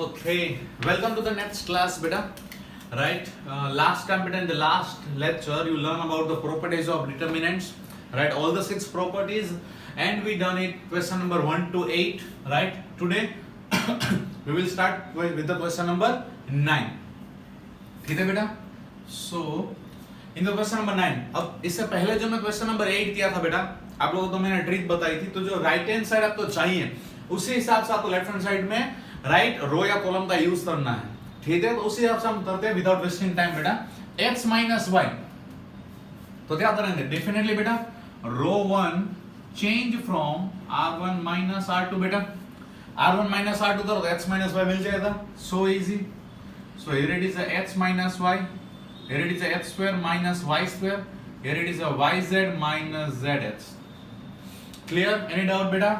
Okay, welcome to the next class, beta. Right, last time, beta, in the last lecture, you learn about the properties of determinants. Right, all the 6 properties, and we done it question number 1 to 8. Right, today we will start with the question number 9. ठीक है बेटा? So in the question number 9, अब इससे पहले जो मैं question number 8 किया था बेटा, आप लोगों को तो मैंने ट्रिक बताई थी, तो जो राइट हैंड साइड आपको चाहिए उसी हिसाब से आपको लेफ्ट हैंड साइड में राइट रो या कॉलम का यूज करना है. ठीक है, तो उसी हिसाब से हम करते हैं विदाउट वेस्टिंग टाइम बेटा. x माइनस वाई, तो क्या करेंगे डेफिनेटली बेटा रो 1 change from r1 minus r2 बेटा. r1 माइनस r2 करो तो x माइनस वाई मिल जाएगा. So easy. So here it is a x minus y, here it is a x square minus y square, here it is a yz minus zx. Clear? Any doubt बेटा?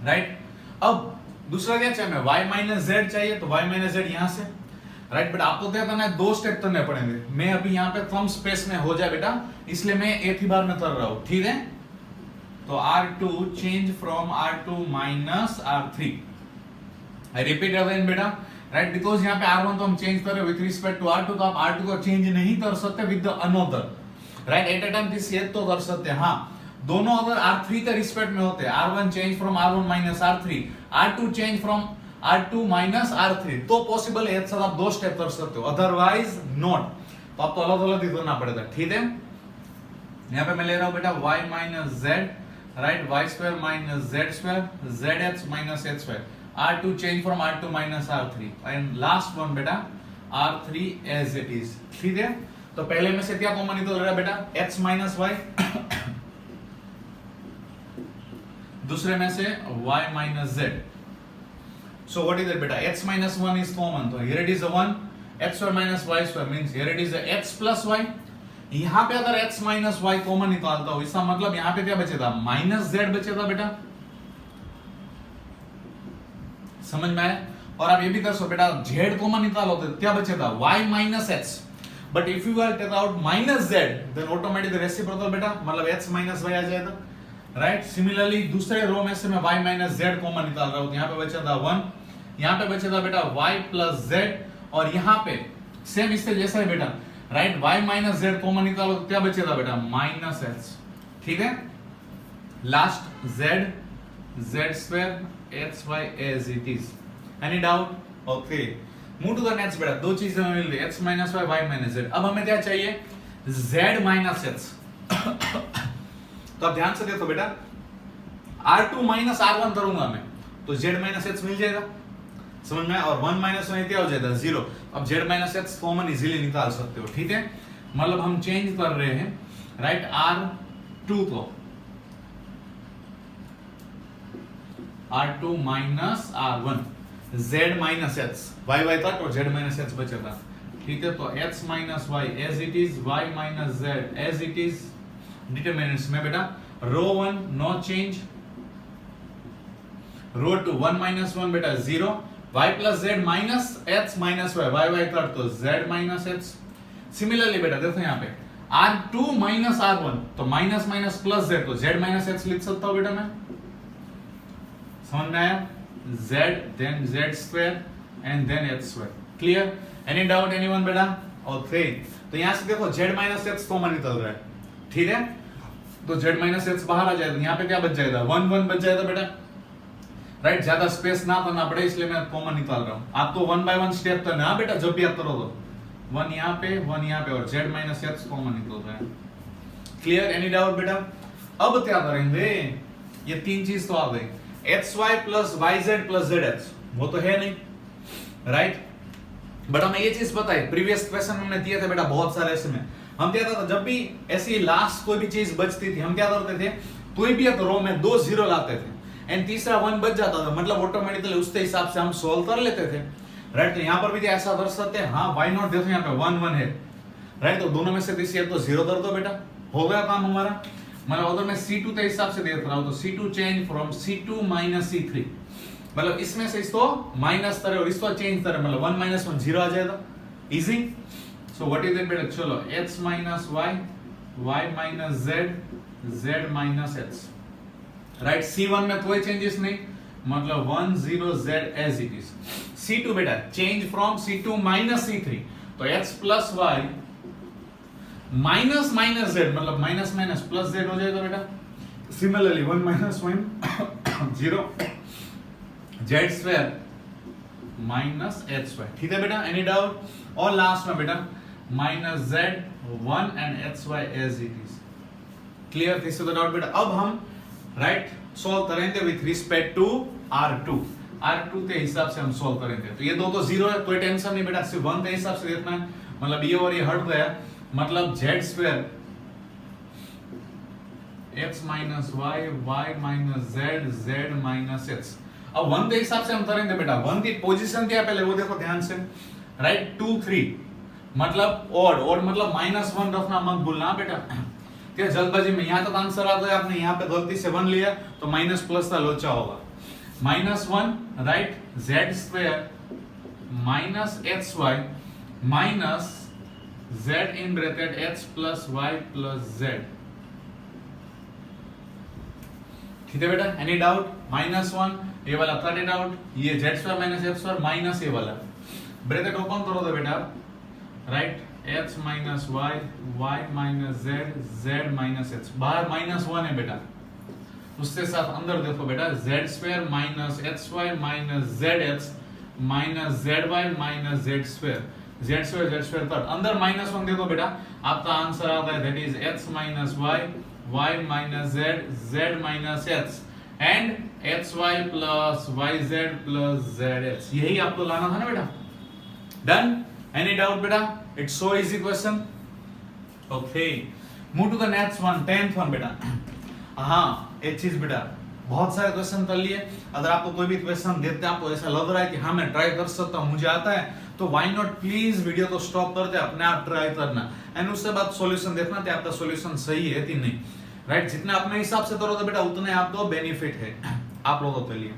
Right? अब दूसरा क्या चाहिए हमें? y minus z चाहिए, तो y minus z यहाँ से. Right? बेटा आपको क्या करना है? 2 स्टेप करने पड़ेंगे. मैं अभी यहाँ पे कम स्पेस में हो जाए बेटा, इसलिए मैं एक ही बार में कर रहा हूँ. ठीक है? तो r2 change from r2 minus r3. I repeat again बेटा. राइट, बिकॉज यहाँ पे R1 तो हम चेंज कर रहे हैं विद रिस्पेक्ट टू R2, तो आप R2 को चेंज नहीं कर सकते with the another. Right, at a time this ये तो कर सकते हैं. हाँ, दोनों अगर R3 के रिस्पेक्ट में होते हैं, R1 change from R1 minus R3, R2 change from R2 minus R3, तो पॉसिबल है एक साथ आप 2 स्टेप कर सकते हो, अदरवाइज नॉट. तो आपको अलग अलग ही करना पड़ेगा. ठीक है, यहाँ पे मैं ले रहा हूँ बेटा y minus z, right, y square minus z square, zx minus h square. R2 change from R2 minus R3 and last one बेटा R3 as it is. ठीक है, तो पहले में से क्या कॉमन निकल रहा है बेटा x minus y, दूसरे में से y minus z. So what is it बेटा? x minus 1 is common, तो here it is a 1, x square minus y square means here it is a x plus y. यहाँ पे अगर x minus y common निकालता हूँ, इसका मतलब यहाँ पे क्या बचेगा? माइनस z बचेगा बेटा. समझ में आया? और आप ये भी कर सकते बेटा z कॉमन निकालो तो क्या बचेगा? y minus x. But if you are take out minus z, then automatically reciprocal बेटा मतलब x minus y आ जाएगा. राइट, सिमिलरली दूसरे रो में से मैं y minus z कॉमन निकाल रहा हूं, तो यहाँ पे बचेगा 1, यहाँ पे बचेगा बेटा y plus z, और यहाँ पे सेम इससे जैसा है बेटा. Right, y minus z common निकालो तो क्या बचेगा बेटा? Minus x. ठीक है, last z square xy as it is. Any doubt? Okay. Move to the next बेटा. 2 चीजें हमें मिल रही है, x minus y, y minus z. अब हमें क्या चाहिए? z minus x. तो आप ध्यान से देखो बेटा, r2 minus r1 करूंगा मैं, तो z minus x मिल जाएगा. समझ में? और 1 minus 1 क्या हो जाएगा? 0. अब z minus x common easily निकाल सकते हो. ठीक है, मतलब हम चेंज कर रहे हैं राइट r2 को R2 minus R1, Z minus X, y था तो Z minus X बचेगा. ठीक है, तो X minus Y as it is, Y minus Z as it is. Determinants में बेटा रो 1 नो चेंज, रो 2 1 minus 1 बेटा 0, Y plus Z minus X minus Y था तो Z minus X. सिमिलरली बेटा देखो यहाँ पे R2 minus R1, तो माइनस माइनस प्लस Z, तो Z minus X लिख सकता हूँ बेटा मैं. समझ में आया? z then z square and then h square. Clear? Any doubt anyone बेटा? Okay. तो यहाँ से देखो z minus x कॉमन निकल रहा है. ठीक है, तो z minus x बाहर आ जाएगा. यहाँ पे क्या बच जाएगा? 1 1 बच जाएगा बेटा. राइट, ज्यादा स्पेस ना करना पड़े इसलिए मैं कॉमन निकाल रहा हूँ. आपको 1 by 1 स्टेप तो ना बेटा, जब भी आप करो तो 1 यहाँ पे 1 यहाँ पे, और z minus x कॉमन निकल रहा है. क्लियर? एनी डाउट बेटा? अब क्या करेंगे? ये 3 चीज तो आ गई. xy plus yz plus zx, वो तो है नहीं. राइट, बट हमें ये चीज पता है, प्रीवियस क्वेश्चन हमने दिए थे बेटा बहुत सारे ऐसे में. हम क्या करते थे, जब भी ऐसी लास्ट कोई भी चीज बचती थी हम क्या करते थे, कोई भी एक रो में 2 0 लाते थे एंड तीसरा 1 बच जाता था, मतलब ऑटोमेटिकली उसके हिसाब से हम सोल्व कर लेते थे. राइट, तो यहाँ पर भी ऐसा कर सकते हैं. हाँ, व्हाई नॉट? देखो यहाँ पे 1 1 है. राइट, तो दोनों में से किसी तो 0 कर दो बेटा, हो गया काम हमारा. मतलब अगर मैं C2 के हिसाब से देख रहा हूं तो C2 change from C2 minus C3, मतलब इसमें से इसको माइनस करे और इसको चेंज करे, मतलब 1 minus 1 0 आ जाएगा. Easy. So what is it बेटा? चलो x minus y, y minus z, z minus x. Right, C1 में कोई चेंजेस नहीं, मतलब 1 0 z as it is. C2 बेटा change from C2 minus C3, तो x plus y minus minus z मतलब minus minus plus z हो जाएगा बेटा. Similarly 1 minus 1 0 z square minus h square. ठीक है बेटा, एनी डाउट? और लास्ट में बेटा minus z 1 and h y as it is. Clear? This is the doubt बेटा. अब हम राइट सॉल्व करेंगे विथ रिस्पेक्ट टू R2 के हिसाब से हम सॉल्व करेंगे. तो ये दो तो जीरो है, कोई टेंशन नहीं बेटा, सिर्फ 1 के हिसाब से देखना है. मतलब ये और ये हट गया, मतलब z square x minus y y minus z z minus x. अब 1 के हिसाब से हम करेंगे बेटा. 1 की पोजीशन क्या है पहले वो देखो ध्यान से. राइट 2 3 मतलब ऑड मतलब माइनस 1 रखना मत भूलना बेटा. क्या जल्दबाजी में यहाँ तक आंसर आ गया, आपने यहाँ पे गलती से 1 लिया तो माइनस प्लस का लोचा होगा. Minus 1 right z square minus x y minus z in bracket x plus y plus z. ठीक है बेटा, एनी डाउट? माइनस 1 ये वाला कट इट आउट, ये z square minus f square minus ये वाला ब्रैकेट ओपन करो तो बेटा right x minus y y minus z z minus h. बाहर माइनस 1 है बेटा, उसके साथ अंदर देखो बेटा z square minus x y minus z x minus z y minus z square z square cut अंदर माइनस 1 दे दो बेटा, आपका आंसर आता है that is x minus y y minus z z minus x and x y plus y z plus z x. यही आपको लाना था ना बेटा. डन? एनी डाउट बेटा? It's so easy question. Okay, move to the next one, 10th one बेटा. हाँ एक चीज बेटा, बहुत सारे क्वेश्चन कर लिए. अगर आपको कोई भी क्वेश्चन देते हैं आपको ऐसा लग रहा है कि हाँ मैं ट्राई कर सकता हूँ, मुझे आता है, तो व्हाई नॉट प्लीज वीडियो को स्टॉप करते अपने आप ट्राई करना एंड उसके बाद सॉल्यूशन देखना कि आपका सॉल्यूशन सही है कि नहीं. राइट जितना अपने हिसाब से करोगे बेटा उतने आपको बेनिफिट है आप लोगों के लिए.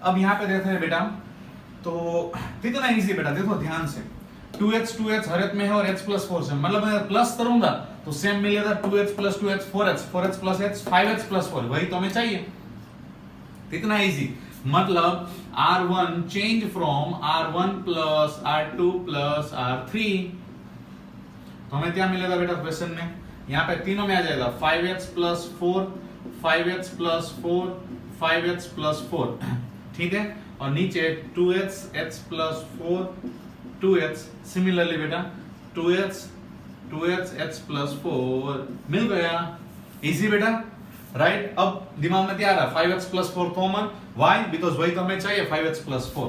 अब यहाँ पे देखते हैं बेटा, तो कितना इजी बेटा, देखो ध्यान से. 2x हर एक में है और x प्लस 4 से, मतलब मैं प्लस करूंगा तो सेम मिलेगा 2x plus 2x 4x plus x 5x plus 4, वही तो हमें चाहिए. कितना इजी, मतलब R1 change from R1 plus R2 plus R3, तो हमें क्या मिलेगा बेटा क्वेश्चन में, यहाँ पे तीनों में आ जाएगा 5x plus 4 5x plus 4 5x plus 4. ठीक है, और नीचे 2x x plus 4 2x. Similarly बेटा 2x x प्लस 4 मिल गया. इजी बेटा राइट. अब दिमाग में क्या आ रहा है, 5x plus 4 common. Why? Because वही तो हमें चाहिए 5x plus 4.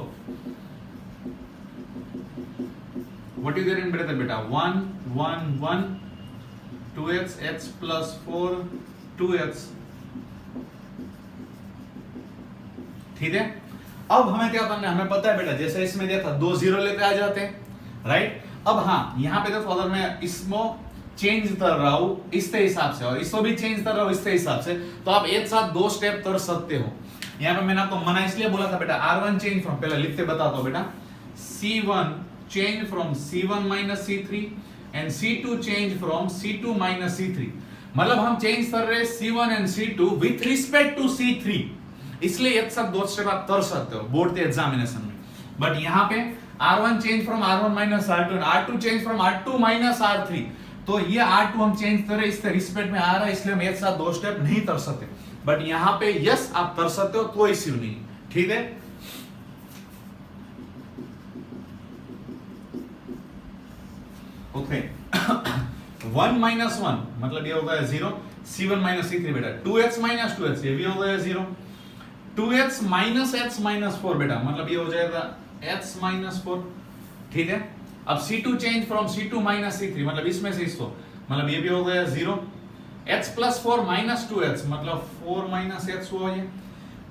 What is there in bracket बेटा, 1 1 1 2x x प्लस 4 2x. ठीक है, अब हमें क्या करना है, हमें पता है बेटा जैसे इसमें दिया था 2 0 लेके आ जाते हैं. राइट, अब हाँ यहाँ पे देखो अगर मैं इसको चेंज कर रहा हूं इसके हिसाब से और इसको भी चेंज कर रहा हूं इसके हिसाब से, तो आप एक साथ 2 स्टेप कर सकते हो. यहाँ पे मैंने आपको मना इसलिए बोला था बेटा, R1 चेंज फ्रॉम, पहले लिखते बताता हूं बेटा, C1 change from C1 minus C3 and C2 change from C2 minus C3. मतलब हम चेंज कर रहे हैं C1 and C2 with respect to C3, इसलिए एक साथ 2 स्टेप आप कर सकते हो बोर्ड के एग्जामिनेशन में. बट यहाँ पे R1 change from R1 minus R2 and R2 change from R2 minus R3, तो ये R2 हम चेंज कर रहे हैं इसके रिस्पेक्ट में आ रहा है, इसलिए हम एक साथ 2 स्टेप नहीं कर सकते. बट यहाँ पे यस आप कर सकते हो, कोई इश्यू नहीं. ठीक है, ओके. 1 माइनस 1 मतलब ये हो गया 0. C1 माइनस C3 बेटा 2x माइनस 2x, ये भी हो गया 0. 2x माइनस x माइनस 4 बेटा मतलब ये हो जाएगा x माइनस 4. ठीक है, अब C2 change from C2 minus C3 मतलब इसमें से इसको, मतलब ये भी हो गया 0. x प्लस 4 माइनस 2x मतलब 4 माइनस x हुआ ये.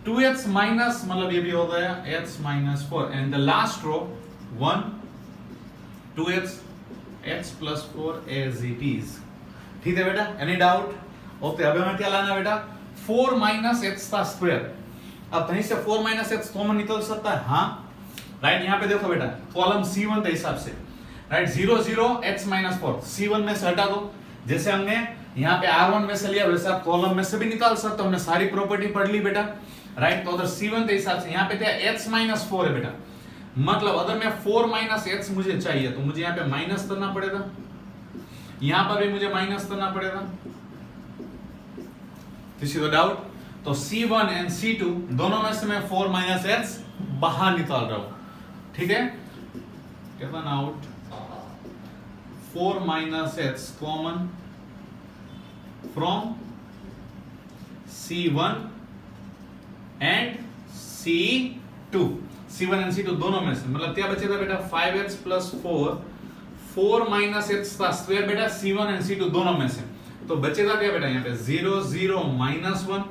2x माइनस मतलब ये भी हो गया x minus 4 and the last row 1 2x x plus 4 as it is. ठीक है बेटा, एनी डाउट? ओके, अब हमें क्या लाना बेटा, 4 माइनस x का स्क्वायर. अब कहीं से 4 माइनस x कॉमन निकल सकता है. हाँ राइट, यहाँ पे देखो बेटा कॉलम C1 के हिसाब से राइट 0 0 x माइनस 4 C1 में से हटा दो. जैसे हमने यहाँ पे R1 में से लिया वैसे आप कॉलम में से भी निकाल सकते हो. हमने सारी प्रॉपर्टी पढ़ ली बेटा. राइट। तो अगर C1 के हिसाब से यहाँ पे क्या h माइनस 4 है बेटा, मतलब अगर मैं 4 माइनस h मुझे चाहिए तो मुझे यहाँ पे माइनस करना पड़ेगा, यहाँ पर भी मुझे माइनस करना पड़ेगा। This is the doubt. तो C1 एंड C2 दोनों में से मैं 4 माइनस h बाहर निकाल रहा हूं, ठीक है। Given out 4 minus h common from C1 and C2। C1 and C2 दोनों में से, मतलब क्या बचेगा बेटा 5h प्लस 4 माइनस h का स्क्वायर बेटा C1 एंड C2 दोनों में से। तो बचेगा क्या बेटा यहाँ पे 0 0 minus 1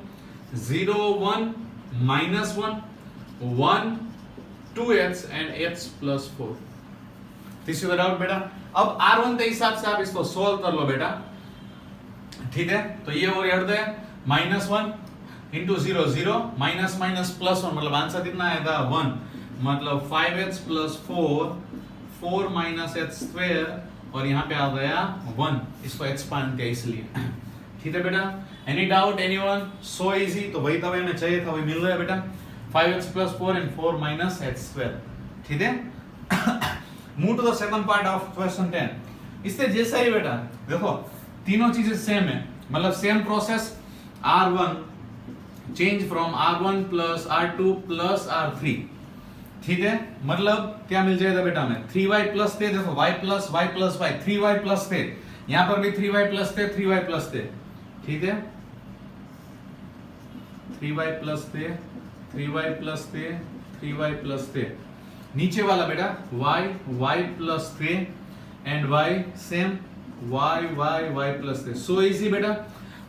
0 1 minus 1 1 2h and h plus 4। This is the doubt बेटा। अब R1 के हिसाब से आप इसको सोल्व कर लो बेटा, ठीक है। तो ये और हट गया minus 1 into 0 0 minus minus plus 1, मतलब आंसर कितना आएगा 1, मतलब 5h plus 4 minus h square और यहाँ पे आ गया 1, इसको एक्सपांड किया इसलिए, ठीक है बेटा। Any doubt anyone? So easy. तो वही तो हमें चाहिए था, वही मिल रहा है बेटा, 5h plus 4 and 4 minus h square, ठीक है। Move to the second part of question 10। इससे जैसा ही बेटा देखो तीनों चीजें सेम है, मतलब same process R1 change from R1 plus R2 plus R3, ठीक है। मतलब क्या मिल जाएगा बेटा हमें 3y प्लस थे, देखो y plus y plus y 3y plus थे, यहां पर भी 3y प्लस थे 3y प्लस थे, ठीक है। 3y प्लस थे 3y प्लस थे 3y प्लस थे, नीचे वाला बेटा y प्लस थे and y same y plus थे। सो इजी बेटा।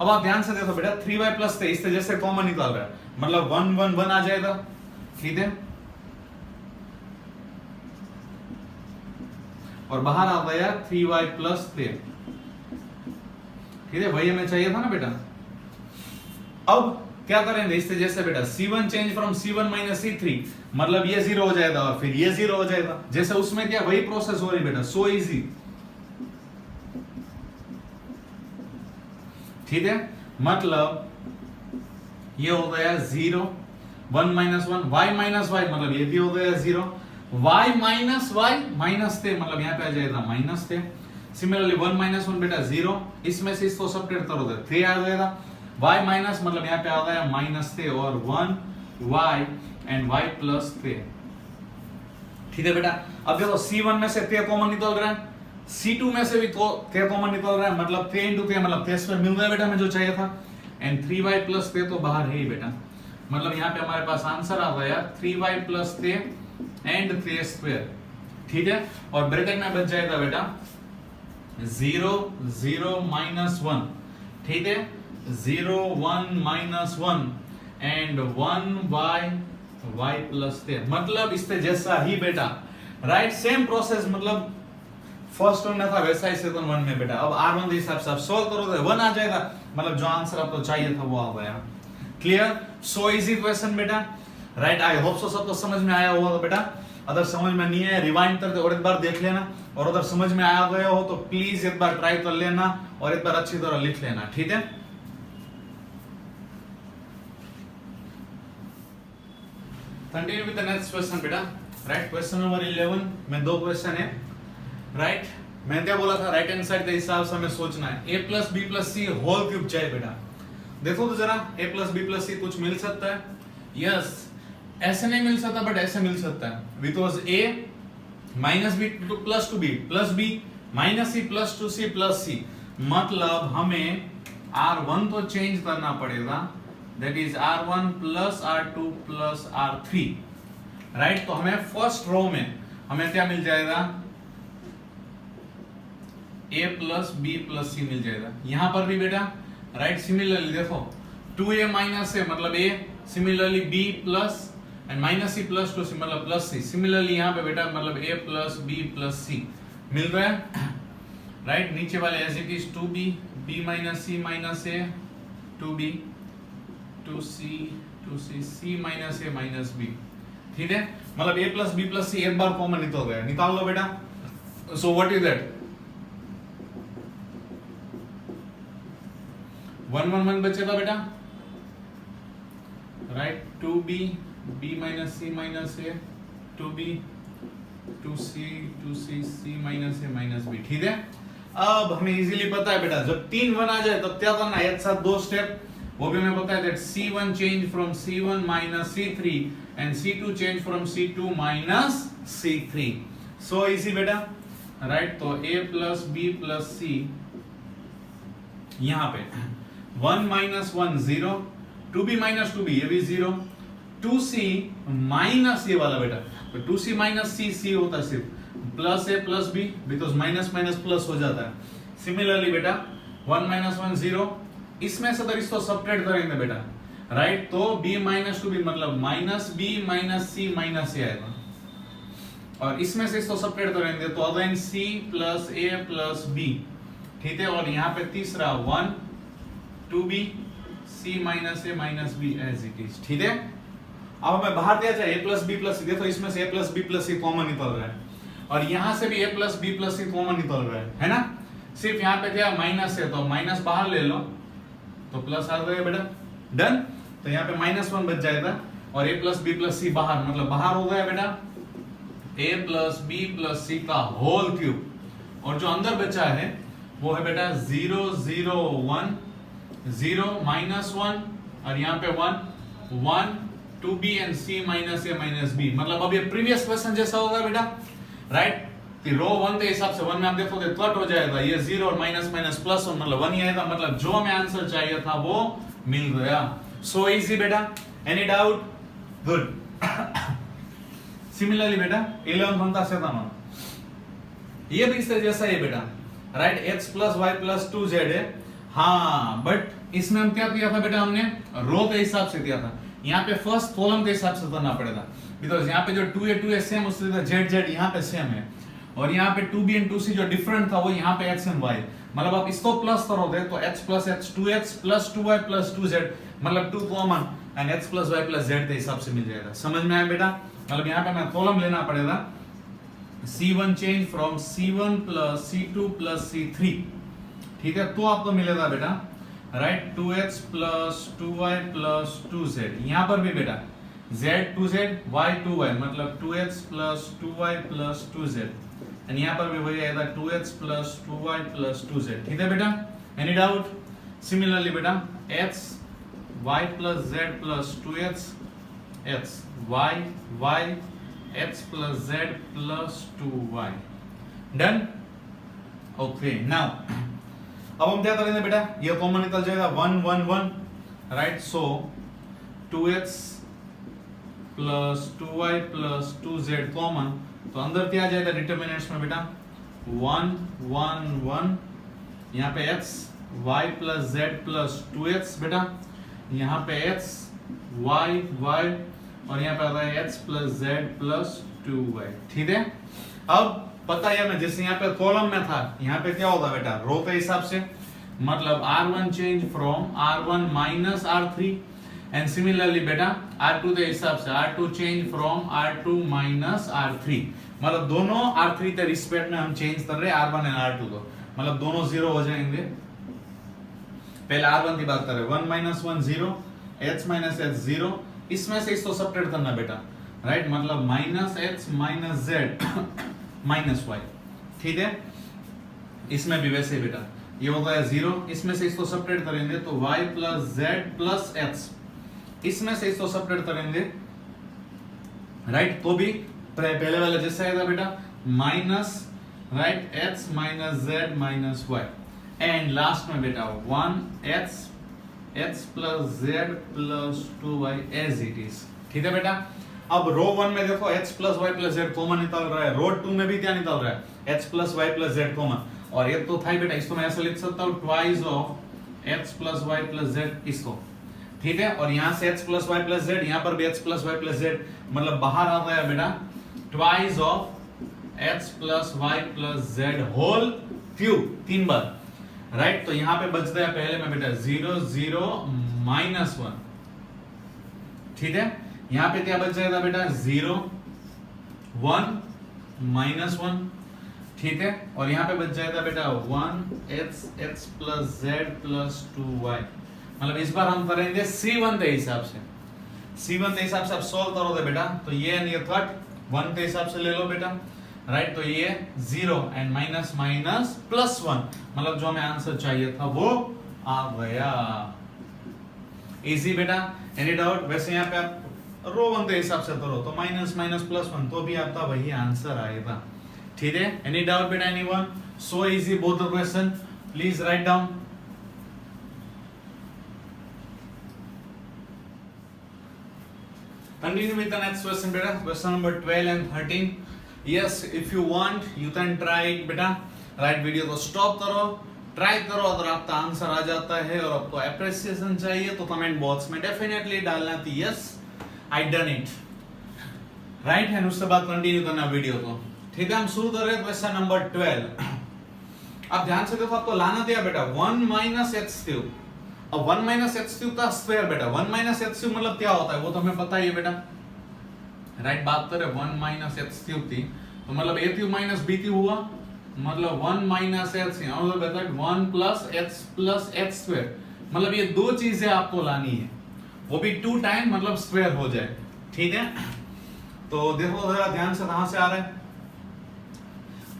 अब आप ध्यान से देखो बेटा 3y प्लस थे, इस तरह से कॉमन निकाल रहा है, मतलब 1 1 1 आ जाएगा, ठीक है। और बाहर आ गया 3y प्लस थे, ठीक है, वही हमें चाहिए था ना बेटा। अब क्या करेंगे इससे जैसे बेटा C1 change from C1 minus C3, मतलब ये 0 हो जाएगा और फिर ये 0 हो जाएगा, जैसे उसमें क्या वही प्रोसेस हो रही बेटा, सो इजी, ठीक है। मतलब ये हो गया 0 1 माइनस 1 y माइनस y, मतलब ये भी हो गया 0 y माइनस y माइनस थे, मतलब यहाँ पे आ जाएगा माइनस थे। सिमिलरली 1 माइनस 1 बेटा 0, इसमें से इसको सब्ट्रैक्ट करोगे 3 आ जाएगा, y माइनस मतलब यहाँ पे आ गया माइनस थे और 1 y एंड y प्लस थे, ठीक है बेटा। अब देखो C1 में से थे कॉमन निकल रहा है, C2 में से भी थे कॉमन निकल रहा है, मतलब थे इंटू थे, मतलब थे स्क्वायर मिल रहा है बेटा हमें जो चाहिए था, एंड 3y प्लस थे तो बाहर है ही बेटा, मतलब यहाँ पे हमारे पास आंसर आ गया 3y प्लस थे एंड थे स्क्वायर, ठीक है। और ब्रैकेट में बच जाएगा बेटा 0 0 माइनस 1, ठीक है, 0 1 माइनस 1 एंड 1 y प्लस थे, मतलब इससे जैसा ही बेटा, राइट, सेम प्रोसेस, मतलब फर्स्ट वन में था वैसा ही सेकंड वन में बेटा। अब R1 के हिसाब से आप सोल्व करोगे 1 आ जाएगा, मतलब जो आंसर आपको चाहिए था वो आ गया। क्लियर? सो इजी क्वेश्चन बेटा, राइट। आई होप सो सबको समझ में आया होगा बेटा। अगर समझ में नहीं है रिवाइंड करके और एक बार देख लेना, और अगर समझ में आ गया हो तो प्लीज एक बार ट्राई कर लेना और एक बार अच्छी तरह लिख लेना, ठीक है। Continue with the next question बेटा, राइट। क्वेश्चन नंबर 11 में 2 क्वेश्चन है, राइट। मैंने क्या बोला था, राइट हैंड साइड के हिसाब से हमें सोचना है, a plus B plus C whole cube चाहिए बेटा। देखो तो जरा a plus B plus C कुछ मिल सकता है? यस, ऐसे नहीं मिल सकता बट ऐसे मिल सकता है, because a minus B plus two B minus C plus two C plus C, मतलब हमें R1 तो चेंज करना पड़ेगा, that is R1 plus R2 plus R3, right. तो हमें फर्स्ट रो में हमें क्या मिल जाएगा, a plus B plus C मिल जाएगा। यहां पर भी बेटा, राइट, सिमिलरली देखो 2a माइनस a मतलब a, similarly b plus and minus C plus two C मतलब प्लस सी, सिमिलरली यहाँ पे बेटा मतलब a plus b plus C मिल रहा है, राइट। नीचे वाले as it is 2b b minus c minus a 2b 2c c minus a minus b, ठीक है। मतलब a plus b plus c एक बार कॉमन निकल गया, निकाल लो बेटा। सो व्हाट इज दैट, 1 1 1 बचेगा बेटा, right 2b b minus c minus a 2b 2c 2c c minus a minus b। ठीक है, अब हमें इजीली पता है बेटा जब 3 1 आ जाए तो क्या करना है, एक साथ दो स्टेप, वो भी हमें पता है that c1 change from c1 minus c3 and c2 change from c2 minus c3। So easy बेटा, राइट। तो a plus b plus c, यहां पे 1 माइनस 1 0, 2b माइनस 2b ये भी 0, 2c माइनस ये वाला बेटा, तो 2c माइनस c, c होता है सिर्फ plus a plus b, because minus minus plus हो जाता है। सिमिलरली बेटा 1 माइनस 1 0, इसमें से तो इसको सब्ट्रैक्ट करेंगे बेटा, राइट। तो b माइनस 2b मतलब minus b minus c minus a आएगा, और इसमें से इसको सब्ट्रैक्ट करेंगे तो again c plus a plus b। ठीक है, और यहाँ पे तीसरा 1 2b c minus a minus b as it is. ठीक है, अब हमें बाहर दिया जाए a plus b plus c, देखो इसमें से a plus b plus c common निकल रहा है, और यहाँ से भी a plus b plus c common निकल रहा है ना। सिर्फ यहाँ पे क्या माइनस है, तो माइनस बाहर ले लो तो प्लस आ जाएगा बेटा, डन। तो यहाँ पे -1 बच जाएगा, और a plus b plus c बाहर, मतलब बाहर हो गया बेटा a plus b plus c का होल क्यूब, और जो अंदर बचा है वो है बेटा 0 0 1 0 -1, और यहाँ पे 1 1 2b and c minus a minus b, मतलब अब ये प्रीवियस क्वेश्चन जैसा होगा बेटा, राइट। रो 1 के हिसाब से 1 में आप देखोगे कट हो जाएगा, ये 0 और माइनस माइनस प्लस 1 मतलब 1 ही आएगा, मतलब जो हमें आंसर चाहिए था वो मिल गया। सो इजी बेटा, एनी डाउट? गुड। सिमिलरली बेटा 11 बनता से था, ये भी इससे जैसा है बेटा, right. x plus y plus 2z है, हाँ, बट इसमें हम क्या किया था बेटा, हमने रो के हिसाब से किया था, यहाँ पे फर्स्ट कॉलम के हिसाब से करना पड़ेगा, बिकॉज यहाँ पे जो 2a सेम, उससे z यहाँ पे सेम है, और यहाँ पे 2b एंड 2c जो डिफरेंट था वो यहाँ पे x एंड y, मतलब आप इसको प्लस करोगे तो x plus h 2x plus 2y plus 2z, मतलब 2 common and x plus y plus z के हिसाब से मिल जाएगा। समझ में आया बेटा? मतलब यहाँ पे हमें कॉलम लेना पड़ेगा, c1 change from c1 plus c2 plus c3। ठीक है, तो आपको मिलेगा बेटा, right, 2x plus 2y plus 2z। यहाँ पर भी बेटा z 2z y 2y, मतलब 2x plus 2y plus 2z, and यहाँ पर भी वही आएगा 2x plus 2y plus 2z। ठीक है बेटा, एनी डाउट? सिमिलरली बेटा x y plus z plus 2x x y y x plus z plus 2y, done. Okay, now अब हम क्या करेंगे बेटा, ये कॉमन निकल जाएगा 1 1 1, राइट। सो 2x plus 2y plus 2z common, तो अंदर क्या आ जाएगा डिटरमिनेंट्स में बेटा 1 1 1, यहाँ पे x y plus z plus 2x बेटा, यहाँ पे x y y, और यहाँ पे आता है x plus z plus 2y। ठीक है, अब पता है हमें, जैसे यहाँ पे कॉलम में था, यहाँ पे क्या होगा बेटा, रो के हिसाब से, मतलब r1 change from r1 minus r3, and similarly बेटा r2 के हिसाब से r2 change from r2 minus r3, मतलब दोनों r3 के रिस्पेक्ट में हम चेंज कर रहे हैं r1 एंड r2 को, मतलब दोनों 0 हो जाएंगे। पहले r1 की बात कर रहे हैं, 1 माइनस 1 0, h माइनस h 0, इसमें से इसको सब्ट्रैक्ट करना बेटा, राइट, मतलब minus h minus z minus y। ठीक है, इसमें भी वैसे ही बेटा ये हो गया 0, इसमें से इसको सब्ट्रैक्ट करेंगे तो y plus z plus x, इसमें से इसको सब्ट्रैक्ट करेंगे, राइट, तो भी पहले वाला जैसा आएगा बेटा minus, right, x minus z minus y, and last में बेटा 1 x plus z plus 2y as it is. ठीक है बेटा, अब रो 1 में देखो x plus y plus z common निकल रहा है, रो 2 में भी क्या निकल रहा है, x plus y plus z common, और ये तो था बेटा, इसको मैं ऐसे लिख सकता हूँ twice of x plus y plus z, इसको। ठीक है, और यहाँ से x plus y plus z, यहाँ पर भी x plus y plus z, मतलब बाहर आ गया बेटा twice of x plus y plus z whole cube 3 बार, राइट। तो यहाँ पे बच गया पहले में बेटा 0 0 माइनस 1। ठीक है, यहाँ पे क्या बच जाएगा बेटा 0 1 माइनस 1। ठीक है, और यहाँ पे बच जाएगा बेटा 1 x plus z plus 2y, मतलब इस बार हम करेंगे c1 के हिसाब से, C1 के हिसाब से आप सॉल्व करो दे बेटा, तो ये एंड ये कट 1 के हिसाब से ले लो बेटा, राइट। तो ये 0 एंड माइनस माइनस प्लस 1, मतलब जो हमें आंसर चाहिए था वो आ गया। इजी बेटा, एनी डाउट? वैसे यहाँ पे आप रो 1 के हिसाब से करो तो माइनस माइनस प्लस 1 तो भी आपका वही आंसर आएगा, ठीक है। एनी डाउट बेटा, anyone? So easy both the question, please write down. Continue with the next question beta, question number 12 and 13. Yes, if you want you can try it beta, right? Video को stop करो, try करो, अगर आपका answer आ जाता है और आपको appreciation चाहिए तो कमेंट बॉक्स में डेफिनेटली डालना कि yes I done it, right. And उसके बाद कंटिन्यू करना वीडियो को, ठीक है। हम शुरू कर रहे हैं क्वेश्चन नंबर 12। अब ध्यान से देखो, आपको लाना दिया बेटा 1 माइनस एक्स क्यूब। अब 1 माइनस एक्स क्यूब का स्क्वायर बेटा, 1 माइनस एक्स क्यूब मतलब क्या होता है वो तो हमें पता ही है बेटा, राइट। बात करें 1 माइनस एक्स क्यूब थी तो मतलब ए क्यूब माइनस बी क्यूब हुआ, मतलब 1 माइनस एक्स, और बेटा 1 प्लस एक्स स्क्वायर, मतलब ये दो चीजें आपको लानी है, वो भी 2 टाइम मतलब स्क्वायर हो जाए, ठीक है। तो देखो जरा ध्यान से कहां से आ रहा है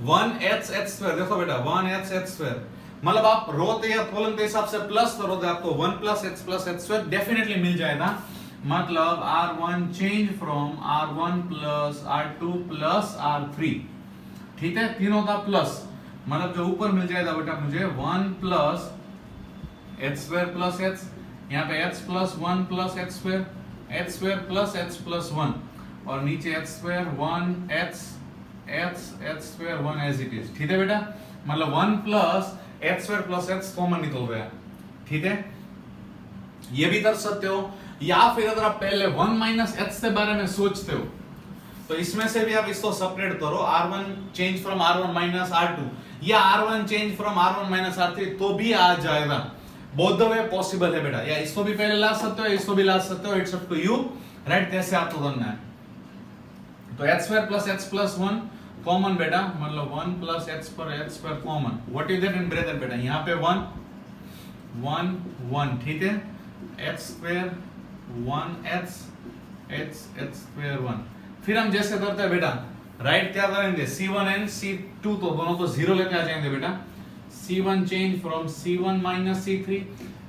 1h h स्क्वायर, देखो बेटा 1h h स्क्वायर, मतलब आप रो या कॉलम के हिसाब से प्लस करो तो आपको 1 प्लस h स्क्वायर डेफिनेटली मिल जाएगा। मतलब r1 change from r1 plus r2 plus r3, ठीक है, तीनों का प्लस, मतलब जो ऊपर मिल जाएगा बेटा मुझे 1 plus h square plus h, यहाँ पे h plus 1 plus h square plus h plus 1, और नीचे h square 1 h square 1 as it is, ठीक है बेटा। मतलब 1 plus h square plus h common निकल गया, ठीक है। ये भी कर सकते हो, या फिर अगर आप पहले 1 माइनस h के बारे में सोचते हो तो इसमें से भी आप इसको सेपरेट करो, r1 change from r1 minus r2 या r1 change from r1 minus r3 तो भी आ जाएगा। बोथ द वे पॉसिबल है बेटा, या इसको भी पहले ला सकते हो, इसको भी ला सकते हो, it's up to you, right. कैसे आपको करना है, तो h square plus h plus 1 common बेटा, मतलब 1 प्लस h पर h square common, what you get in bracket बेटा, यहाँ पे 1 1, ठीक है, h स्क्वायर 1h स्क्वायर 1। फिर हम जैसे करते हैं बेटा, राइट, क्या करेंगे C1 एंड C2 तो दोनों को 0 लेके आ जाएंगे बेटा, C1 change from C1 minus C3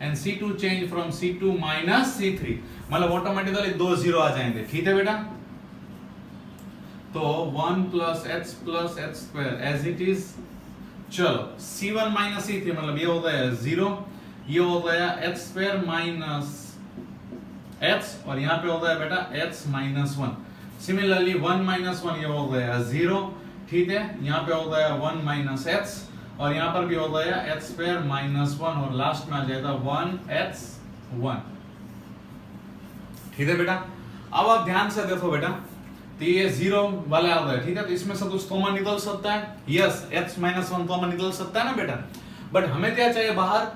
and C2 change from C2 minus C3, मतलब ऑटोमेटिकली 2 0 आ जाएंगे, ठीक है बेटा। तो 1 plus h square as it is, चलो C1 माइनस C3 मतलब ये हो गया 0, ये हो गया h स्क्वायर माइनस h, और यहाँ पे हो गया बेटा h माइनस 1। सिमिलरली 1 माइनस 1 ये हो गया 0, ठीक है, यहाँ पे हो गया 1 माइनस h, और यहाँ पर भी हो गया h स्क्वायर माइनस 1, और लास्ट में आ जाएगा 1h1, ठीक है बेटा। अब आप ध्यान से देखो बेटा, तो ये 0 वाला आ गया, ठीक है, तो इसमें से कुछ कॉमन निकल सकता है, यस h माइनस 1 कॉमन निकल सकता है ना बेटा, बट हमें क्या चाहिए बाहर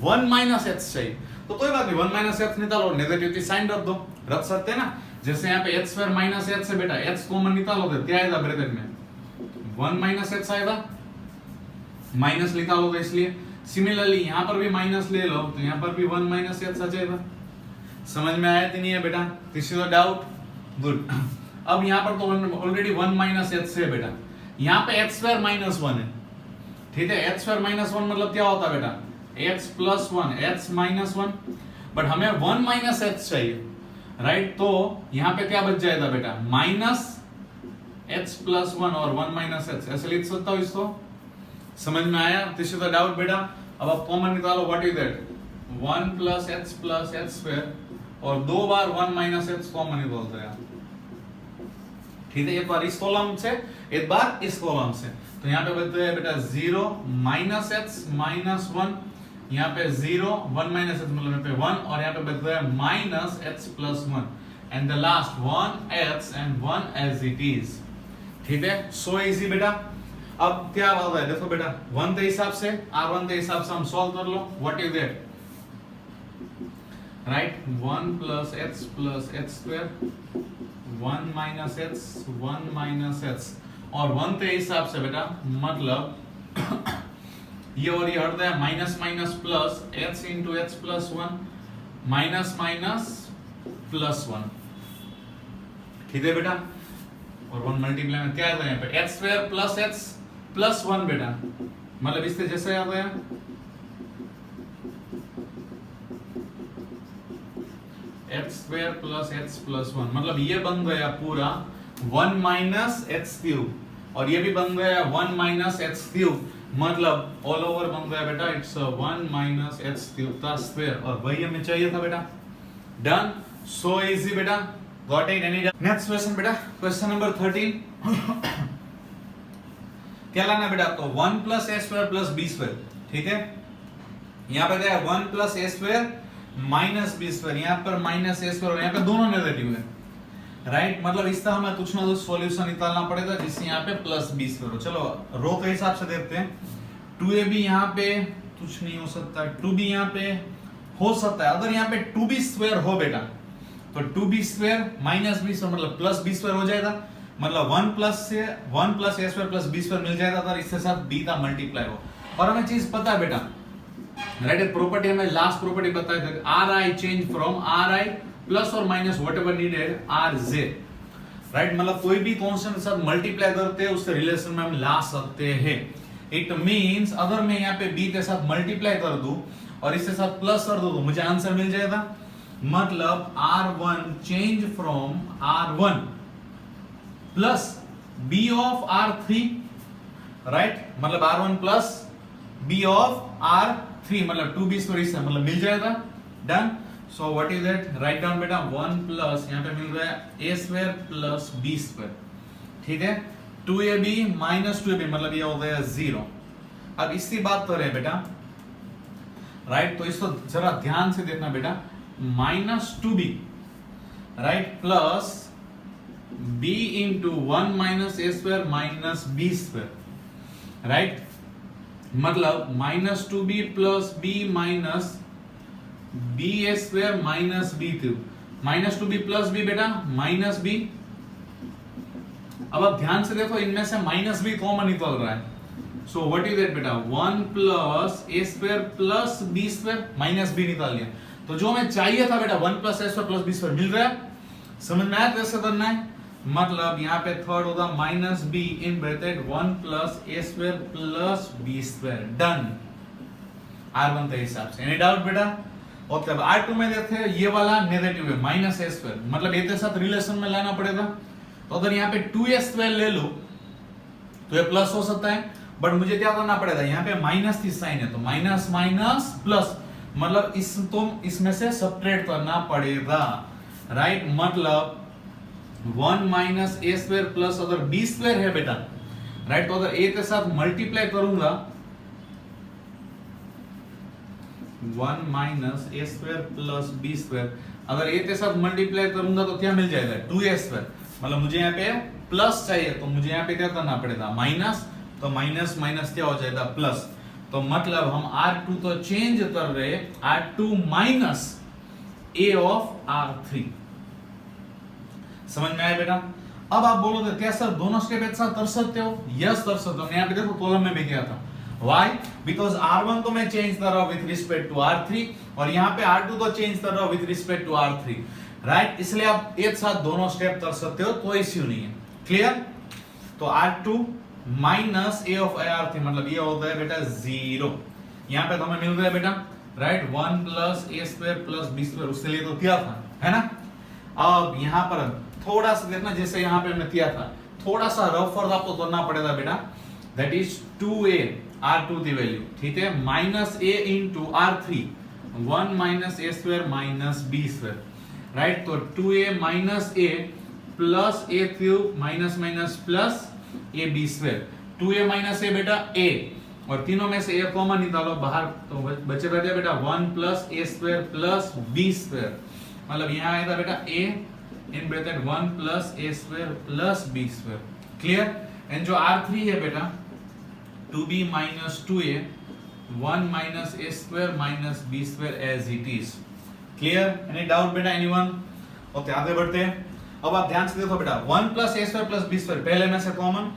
1 माइनस h चाहिए, तो कोई बात नहीं 1 माइनस h निकालो, नेगेटिव की साइन रख दो, रख सकते हैं ना। जैसे यहाँ पे h स्क्वायर माइनस h से बेटा h कॉमन निकालोगे क्या आएगा ब्रैकेट में 1 माइनस h आएगा, माइनस निकालोगे इसलिए। सिमिलरली यहाँ पर भी माइनस ले लो तो यहाँ पर भी 1 माइनस h आ जाएगा। समझ में आया कि नहीं है बेटा, किसी को डाउट? गुड। अब यहाँ पर तो ऑलरेडी 1 माइनस h है बेटा, यहाँ पे h स्क्वायर माइनस 1 है, ठीक है, h स्क्वायर माइनस 1 मतलब क्या होता है बेटा h plus 1 h minus 1, but हमें 1 माइनस h चाहिए, राइट। तो यहाँ पे क्या बच जाएगा बेटा माइनस h प्लस 1 और 1 माइनस h, ऐसे लिख सकता हूँ इसको। समझ में आया? दिस इज द डाउट बेटा। अब आप कॉमन निकालो, what is that 1 plus h square, और 2 बार 1 माइनस h कॉमन निकलता है, ठीक है, एक बार इस कॉलम से एक बार इस कॉलम से, तो यहाँ पे बचता है बेटा 0 माइनस h माइनस 1, यहाँ पे 0 1 माइनस h मतलब यहाँ पे 1, और यहाँ पे बचता है minus h plus 1, and the last 1h and 1 as it is, ठीक है। सो इजी बेटा। अब क्या बात है, देखो बेटा 1 के हिसाब से r1 के हिसाब से हम सॉल्व कर लो, what is that, right, 1 plus h square 1 minus h, और 1 के हिसाब से बेटा मतलब ये और ये हट गया, minus minus plus h into h plus 1 minus minus plus 1, ठीक है बेटा, और 1 मल्टीप्लाई में क्या आता है यहाँ पे x square plus x plus 1 बेटा, मतलब इससे जैसे आ गया x square plus x plus 1, मतलब ये बन गया पूरा 1 माइनस x क्यूब, और ये भी बन गया 1 माइनस x क्यूब, मतलब ऑल ओवर बन गया बेटा इट्स 1 माइनस x क्यूब का स्क्वायर, और वही हमें चाहिए था बेटा। डन, सो इजी बेटा, got it. Any next question बेटा, क्वेश्चन नंबर 13 क्या लाना बेटा आपको 1 plus A square plus B square, ठीक है, यहाँ पे क्या है 1 plus A square minus B square, यहाँ पर माइनस ए स्क्वायर, यहाँ पे दोनों नेगेटिव है, राइट, मतलब इस तरह हमें कुछ ना कुछ सॉल्यूशन निकालना पड़ेगा जिससे यहाँ पे प्लस बी स्क्वायर हो। चलो रो के हिसाब से देखते हैं, 2ab यहाँ पे कुछ नहीं हो सकता, 2b यहाँ पे हो सकता है, अगर यहाँ पे 2b स्क्वायर हो बेटा तो 2b square minus B square मतलब प्लस बी स्क्वायर हो जाएगा, मतलब 1 plus A square plus B square मिल जाएगा अगर इसके साथ b का मल्टीप्लाई हो। और हमें चीज पता है बेटा, राइट, प्रॉपर्टी हमें लास्ट प्रॉपर्टी बताई थी, R I change from R I plus और minus whatever needed R J, right, मतलब कोई भी कांस्टेंट के साथ मल्टीप्लाई करते हैं उससे रिलेशन में हम ला सकते हैं। इट मींस अगर मैं यहाँ पे b के साथ मल्टीप्लाई कर दूं और इसके साथ प्लस कर दूं तो मुझे आंसर मिल जाएगा, मतलब r1 change from r1 plus b of r3, right, मतलब r1 plus b of r3 मतलब 2b स्क्वायर मतलब मिल जाएगा। Done, so what is that, write down बेटा 1 प्लस यहाँ पे मिल रहा है a square plus b square, ठीक है, 2ab माइनस 2ab मतलब ये हो गया 0। अब इसकी बात कर रहे हैं बेटा, राइट, तो इसको जरा ध्यान से देखना बेटा, minus 2b, right, plus b into 1 minus A square minus B square, right, मतलब minus 2b plus b minus B A square minus B cube, minus 2b plus b बेटा माइनस b। अब आप ध्यान से देखो इनमें से माइनस b कॉमन निकल रहा है, सो व्हाट इज दैट बेटा 1 plus A square plus B square minus b निकाल लिया, तो जो हमें चाहिए था बेटा 1 plus A square plus B square मिल रहा है। समझ में आया कैसे करना है, मतलब यहाँ पे थर्ड होगा minus b in bracket 1 plus A square plus B square. Done, r1 के हिसाब से। एनी डाउट बेटा? ओके, अब r2 में देखते हैं, ये वाला नेगेटिव है माइनस ए स्क्वायर, मतलब ए के साथ रिलेशन में लाना पड़ेगा, तो अगर यहाँ पे 2a स्क्वायर ले लो तो ये प्लस हो सकता है, बट मुझे क्या करना पड़ेगा, यहाँ पे माइनस की साइन है तो माइनस माइनस प्लस, मतलब इसमें से सब्ट्रैक्ट करना पड़ेगा, राइट, मतलब 1 माइनस ए स्क्वायर प्लस अगर बी स्क्वायर है बेटा, राइट, तो अगर ए के साथ मल्टीप्लाई करूंगा 1 minus A square plus B square, अगर ए के साथ मल्टीप्लाई करूंगा तो क्या मिल जाएगा 2a स्क्वायर, मतलब मुझे यहाँ पे प्लस चाहिए तो मुझे यहाँ पे क्या करना पड़ेगा माइनस, तो माइनस माइनस क्या हो जाएगा प्लस, तो मतलब हम r2 तो चेंज कर रहे r2 minus a of r3। समझ में आया बेटा? अब आप बोलोगे क्या सर दोनों स्टेप एक साथ कर सकते हो? यस कर सकते हो। यहाँ पे देखो कॉलम में भी किया था, Why? Because R1 तो मैं चेंज कर रहा हूं विथ रिस्पेक्ट टू R3 और यहाँ पे R2 तो चेंज कर रहा हूं with respect to R3, right, इसलिए आप एक साथ दोनों स्टेप कर सकते हो, कोई इश्यू नहीं है। क्लियर? तो R2 minus a of R3 मतलब ये होता है बेटा 0, यहाँ पे तो हमें मिल रहा है बेटा, right, 1 plus a square plus b square, उसके लिए तो किया था, है ना। अब यहाँ पर थोड़ा सा देखना, जैसे यहाँ पे हमने किया था, थोड़ा सा रफ वर्क आपको करना पड़ेगा बेटा, दैट इज 2a R2 की वैल्यू, ठीक है, minus a into R3 1 minus A square minus B square, right, तो 2a minus a plus a cube minus minus plus a b square, 2a minus a बेटा a, और तीनों में से a common निकालो बाहर तो बचे रहते बेटा 1 plus a square plus b square, मतलब यहाँ आएगा बेटा a in bracket 1 plus a square plus b square. Clear? And जो R3 है बेटा 2b minus 2a 1 minus a square minus b square as it is। Clear? Any doubt बेटा anyone? Okay, आगे बढ़ते हैं। अब आप ध्यान से देखो बेटा 1 plus a square plus b square पहले में से कॉमन,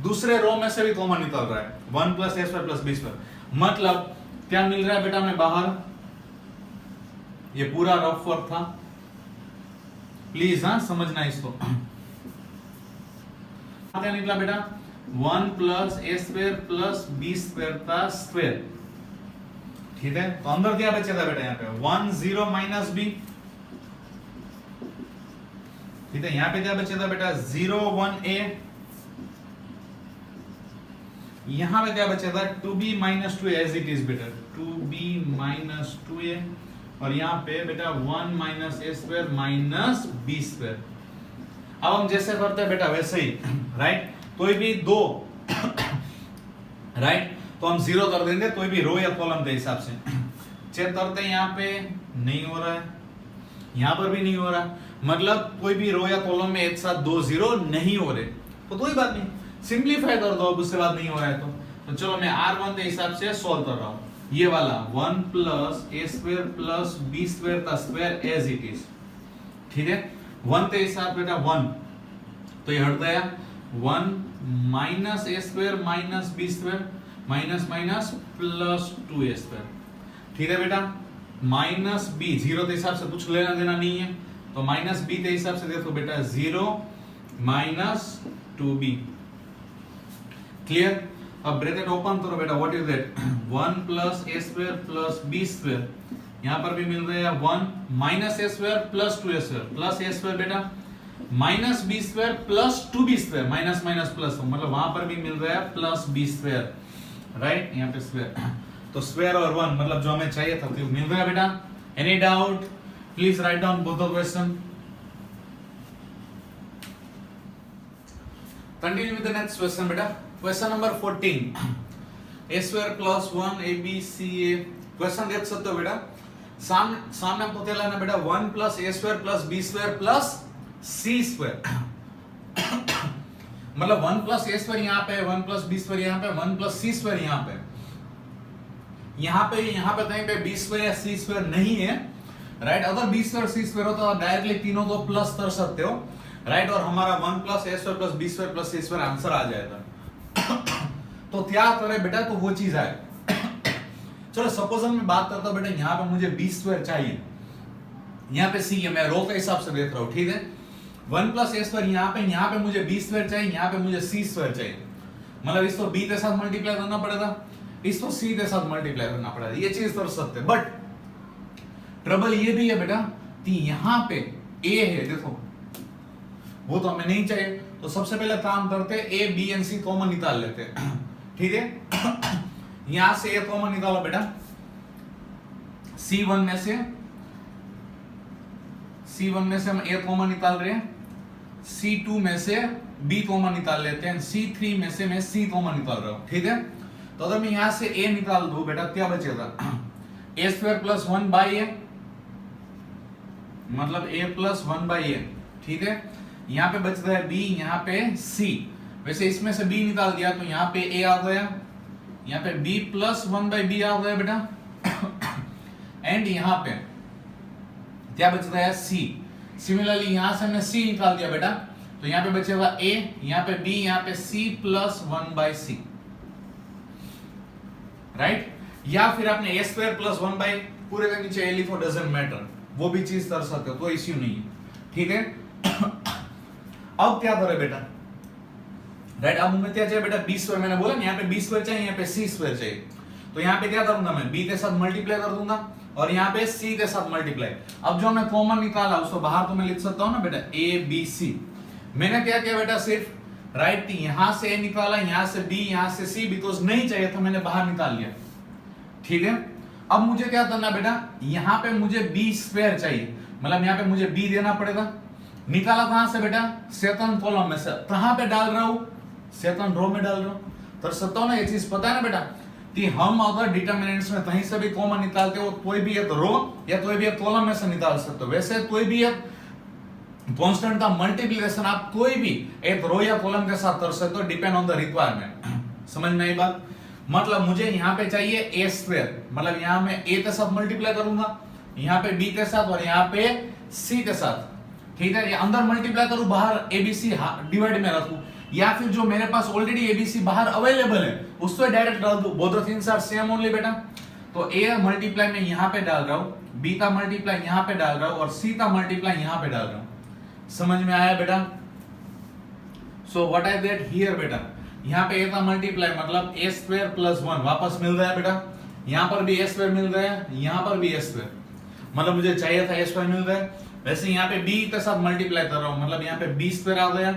दूसरे रो में से भी कॉमन निकल रहा है 1 plus a square plus b square, मतलब क्या मिल रहा है बेटा हमें बाहर, ये पूरा रफ वर्क था, प्लीज हाँ समझना इसको, क्या निकला बेटा 1 plus A square plus B square का स्क्वायर। ठीक है, तो अंदर क्या बचा था बेटा यहाँ पे 1 0 माइनस बी। ठीक है, यहाँ पे क्या बचा था बेटा 0 1 ए। यहाँ पे क्या बचा था 2b minus 2 as it is बेटा 2b माइनस 2a। और यहाँ पे बेटा 1 minus A square minus B square. अब हम जैसे करते हैं बेटा वैसे ही, राइट। कोई भी दो राइट तो हम जीरो कर देंगे, कोई भी रो या कॉलम के हिसाब से। चेक करते हैं, यहाँ पे नहीं हो रहा है, यहाँ पर भी नहीं हो रहा, मतलब कोई भी रो या कॉलम में एक साथ दो जीरो नहीं हो रहे, तो कोई बात नहीं, सिंपलीफाई कर दो। अब उसके बाद नहीं हो रहा है तो चलो मैं R1 के हिसाब से सॉल्व कर रहा हूँ। ये वाला 1 plus A square plus B square का स्क्वायर एज इट इज। ठीक है, 1 के हिसाब बेटा 1, तो ये हट गया 1 minus A square minus B square minus minus plus 2a square. ठीक है बेटा, माइनस बी, जीरो के हिसाब से कुछ लेना देना नहीं है, तो माइनस बी के हिसाब से देखो बेटा 0 माइनस 2b। क्लियर? अब ब्रैकेट ओपन करो बेटा, what is that 1 plus A square plus B square, यहां पर भी मिल रहा है 1 minus A square plus 2a square plus A square बेटा minus B square plus 2b square, minus minus plus, मतलब वहां पर भी मिल रहा है प्लस b स्क्वायर, राइट। यहाँ पे स्क्वायर, तो स्क्वायर और 1 मतलब जो हमें चाहिए था तो मिल रहा है बेटा। Any doubt? Please write down both the question. Continue with the next question बेटा। Question number 14, a square plus 1 abca। Question देख सकते हो बेटा, सामने आपको क्या लेना बेटा 1 plus A square plus B square plus C square. मतलब 1 प्लस ए स्क्वायर यहाँ पे, 1 प्लस बी स्क्वायर यहाँ पे, 1 प्लस सी स्क्वायर यहाँ पे, यहाँ पे कहीं पे बी स्क्वायर या सी स्क्वायर नहीं है, राइट। अगर बी स्क्वायर सी स्क्वायर हो तो आप डायरेक्टली तीनों को प्लस कर सकते हो, राइट। और हमारा 1 plus A square plus B square plus C square answer आ जाएगा। तो क्या करे बेटा, तो वो चीज आए। चलो सपोज मैं बात करता हूं बेटा, यहाँ पे मुझे बी स्क्वायर चाहिए, यहाँ पे सी है, मैं रो के हिसाब से देख रहा हूँ। ठीक है, 1 प्लस ए स्क्वायर यहाँ पे मुझे बी स्क्वायर चाहिए, यहाँ पे मुझे सी स्क्वायर चाहिए, मतलब इसको बी के साथ मल्टीप्लाई करना पड़ेगा, इसको सी के साथ मल्टीप्लाई करना पड़ेगा, ये चीज कर सकते हैं। बट ट्रबल ये भी है बेटा कि यहाँ पे ए है, देखो वो तो हमें नहीं चाहिए, तो सबसे पहले काम करते हैं A B and C common निकाल लेते हैं। ठीक है, यहां से ए कॉमन निकालो बेटा, C1 में से हम ए कॉमन निकाल रहे हैं, C2 में से B कॉमन निकाल लेते हैं, C3 में से मैं C कॉमन निकाल रहा हूं। ठीक है, तो अगर मैं यहां से A निकाल दूं बेटा, क्या बचेगा a स्क्वायर प्लस 1 बाई ए, मतलब a प्लस 1 बाई ए। ठीक है, यहां पे बचता है B, यहां पे C, वैसे इसमें से B निकाल दिया तो यहां पे A आ गया, यहां पे B प्लस 1 बाई बी आ गया बेटा। एंड यहां पे क्या बचता है C। सिमिलरली यहां से हमने C निकाल दिया बेटा, तो यहां पे बचेगा A, यहां पे B, यहां पे C plus 1 by C, right. या फिर आपने a स्क्वायर प्लस 1 बाई पूरे के नीचे a लिखो, डजंट मैटर, वो भी चीज कर सकते हो, कोई इश्यू नहीं है। ठीक है, अब क्या करें बेटा, राइट। अब हमें क्या चाहिए बेटा बी स्क्वायर, मैंने बोला यहाँ पे बी स्क्वायर चाहिए, यहाँ पे सी स्क्वायर चाहिए, तो यहाँ पे क्या करूंगा मैं बी के साथ मल्टीप्लाई कर दूंगा और यहाँ पे सी के साथ मल्टीप्लाई। अब जो मैं कॉमन निकाला उसको बाहर तो मैं लिख सकता हूँ ना बेटा ए बी सी। मैंने क्या किया बेटा, सिर्फ राइट यहां से ए निकाला, यहां से बी, यहां से सी, बिकॉज नहीं चाहिए तो मैंने बाहर निकाल लिया। ठीक है, अब मुझे क्या करना बेटा, यहाँ पे मुझे बी स्क्वायर चाहिए, मतलब यहाँ पे मुझे बी देना पड़ेगा। निकाला कहां से बेटा, सेकंड कॉलम में से, कहां पे डाल रहा हूं, सेकंड रो में डाल रहा हूं। तो सकता हूं ना, ये चीज पता है ना बेटा कि हम अगर डिटरमिनेंट्स में कहीं से भी कॉमन निकालते हो, कोई भी एक रो या कोई भी एक कॉलम में से निकाल सकते हो। वैसे कोई भी एक कांस्टेंट का मल्टीप्लिकेशन आप कोई भी एक रो या कॉलम के साथ कर सकते हो, डिपेंड ऑन द रिक्वायरमेंट। समझ में आई बात? मतलब मुझे यहाँ पे चाहिए ए स्क्वायर, मतलब यहाँ मैं ए के साथ मल्टीप्लाई करूंगा, यहाँ पे बी के साथ और यहाँ पे सी के साथ। ठीक है, ये अंदर मल्टीप्लाई करूं, बाहर एबीसी डिवाइड में रखूं, या फिर जो मेरे पास ऑलरेडी एबीसी बाहर अवेलेबल है उसको डायरेक्ट डाल दूं। Both the things are same only बेटा। तो ए मल्टीप्लाई में यहाँ पे डाल रहा हूं, बी का मल्टीप्लाई यहाँ पे डाल रहा हूं और सी का मल्टीप्लाई यहाँ पे डाल रहा हूं। समझ में आया बेटा? So what I get here बेटा, यहाँ पे a था मल्टीप्लाई मतलब a स्क्वायर प्लस 1 वापस मिल रहा है बेटा, यहाँ पर भी a स्क्वायर मिल रहा है, यहाँ पर भी a स्क्वायर, मतलब मुझे चाहिए था a स्क्वायर मिल रहा है। वैसे यहाँ पे b के साथ मल्टीप्लाई कर रहा हूँ, मतलब यहाँ पे b स्क्वायर आ गया,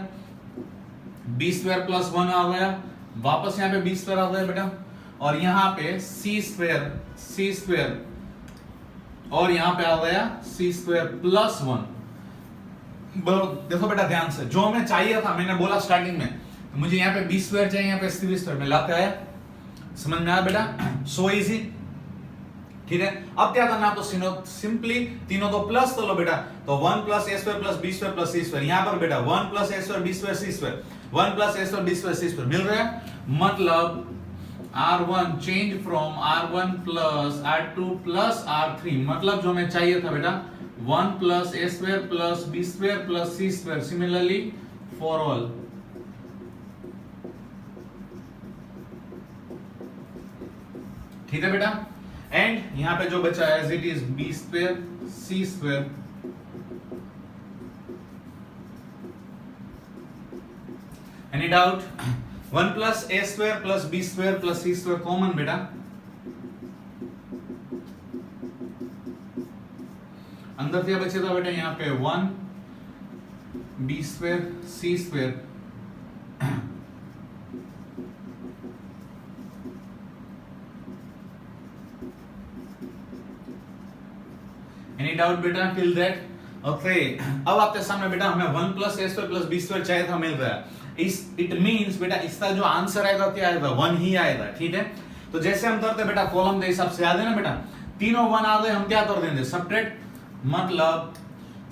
b स्क्वायर प्लस 1 आ गया, वापस यहाँ पे b स्क्वायर आ गया बेटा, और यहाँ पे c स्क्वायर और यहाँ पे आ गया c स्क्वायर प्लस 1। देखो बेटा ध्यान से, जो हमें चाहिए था, मैंने बोला स्टार्टिंग में, तो मुझे यहाँ पे b स्क्वायर चाहिए, यहाँ पे c स्क्वायर में लाते आया, समझ में आया बेटा, सो इजी, ठीक है। अब क्या करना, आपको सिंपली तीनों को प्लस कर लो बेटा, तो 1 plus a square plus b square plus c square, यहाँ पर बेटा 1 plus a square b square c square, 1 plus a square b square c square मिल रहा है, मतलब r1 change from r1 plus r2 plus r3, मतलब जो हमें चाहिए था बेटा 1 plus a square plus b square plus c square, similarly for all, ठीक है बेटा। एंड यहाँ पे जो बचा as it is b square c square, any doubt, 1 plus a square plus b square plus c square common बेटा, अंदर क्या बचेगा बेटा, यहाँ पे 1 b square c square, any doubt बेटा टिल दैट, ओके। अब आपके सामने बेटा हमें 1 plus a square plus b square चाहिए था, मिल रहा है, इट मींस बेटा इसका जो आंसर आएगा क्या आएगा, 1 ही आएगा, ठीक है। तो जैसे हम करते बेटा कॉलम के हिसाब से, याद है ना बेटा, तीनों 1 आ गए, हम क्या कर देंगे, सबट्रैक्ट, मतलब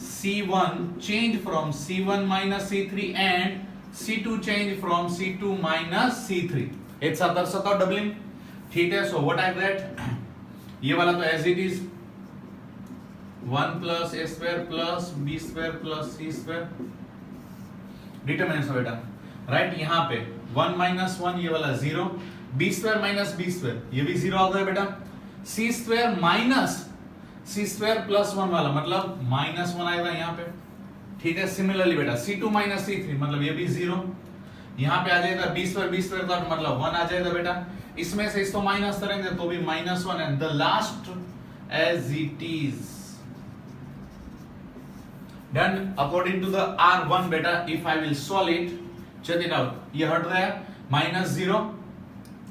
c1 change from c1 minus c3 and c2 change from c2 minus c3, एक साथ कर सकता हूं डबलिंग, ठीक है। सो व्हाट आई गेट, ये वाला तो as it is 1 plus a square plus b square plus c square, determinant बेटा, राइट, यहाँ पे 1 माइनस 1 ये वाला 0, b square minus b square ये भी 0 आ गया बेटा, c square minus c square plus 1 वाला मतलब माइनस 1 आएगा यहाँ पे, ठीक है। सिमिलरली बेटा c2 माइनस c3 मतलब ये भी 0, यहाँ पे आ जाएगा b स्क्वायर का मतलब 1 आ जाएगा बेटा, इसमें से इसको माइनस करेंगे तो भी minus 1, and the last as it is done according to the r1 बेटा। if I will solve it, check it out, ये हट रहा है माइनस 0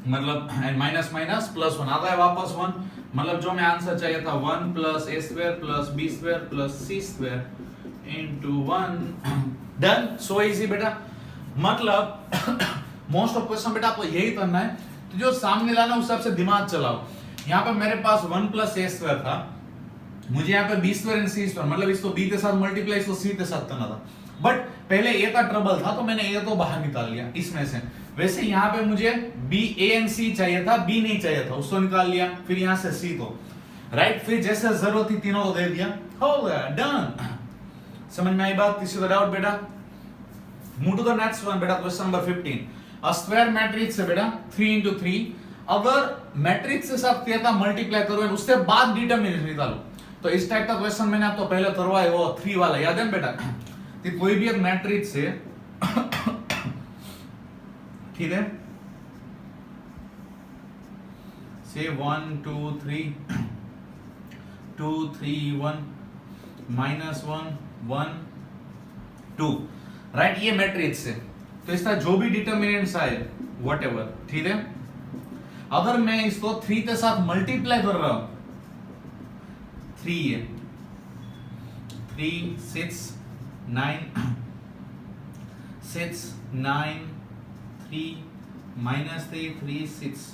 मतलब एंड माइनस माइनस प्लस 1 आता है वापस 1, मतलब जो हमें आंसर चाहिए था 1 plus a square plus b square plus c square into 1, done, so easy बेटा। मतलब मोस्ट ऑफ क्वेश्चन बेटा आपको यही करना है, तो जो सामने लाना उस हिसाब से दिमाग चलाओ। यहाँ पे मेरे पास 1 प्लस a स्क्वायर था, मुझे यहाँ पे b square and c square, मतलब इसको b के साथ मल्टीप्लाई इसको c के साथ करना था, बट पहले a का ट्रबल था तो मैंने a को बाहर निकाल लिया इसमें से। वैसे यहाँ पे मुझे b a एंड c चाहिए था, b नहीं चाहिए था, उसको निकाल लिया, फिर यहाँ से c को, राइट, फिर जैसे जरूरत थी तीनों को दे दिया, हो गया, डन। समझ में आई बात, किसी को डाउट बेटा? Move to the next one बेटा, question number 15। A square matrix है बेटा 3 into 3, अगर मैट्रिक्स के साथ क्या था मल्टीप्लाई करो उसके बाद डिटरमिनेंट निकालो, तो इस टाइप का क्वेश्चन मैंने आपको पहले करवाया, वो 3 वाला याद है बेटा। तो कोई भी एक मैट्रिक्स है ठीक है, से 1 2 3 2 3 1 -1 1 2, राइट, ये मैट्रिक्स है, तो इसका जो भी डिटरमिनेंट्स आए व्हाटएवर, ठीक है। अगर मैं इसको 3 के साथ मल्टीप्लाई कर रहा हूं, 3 है, 3 6 9 6 9 3 -3 3 6,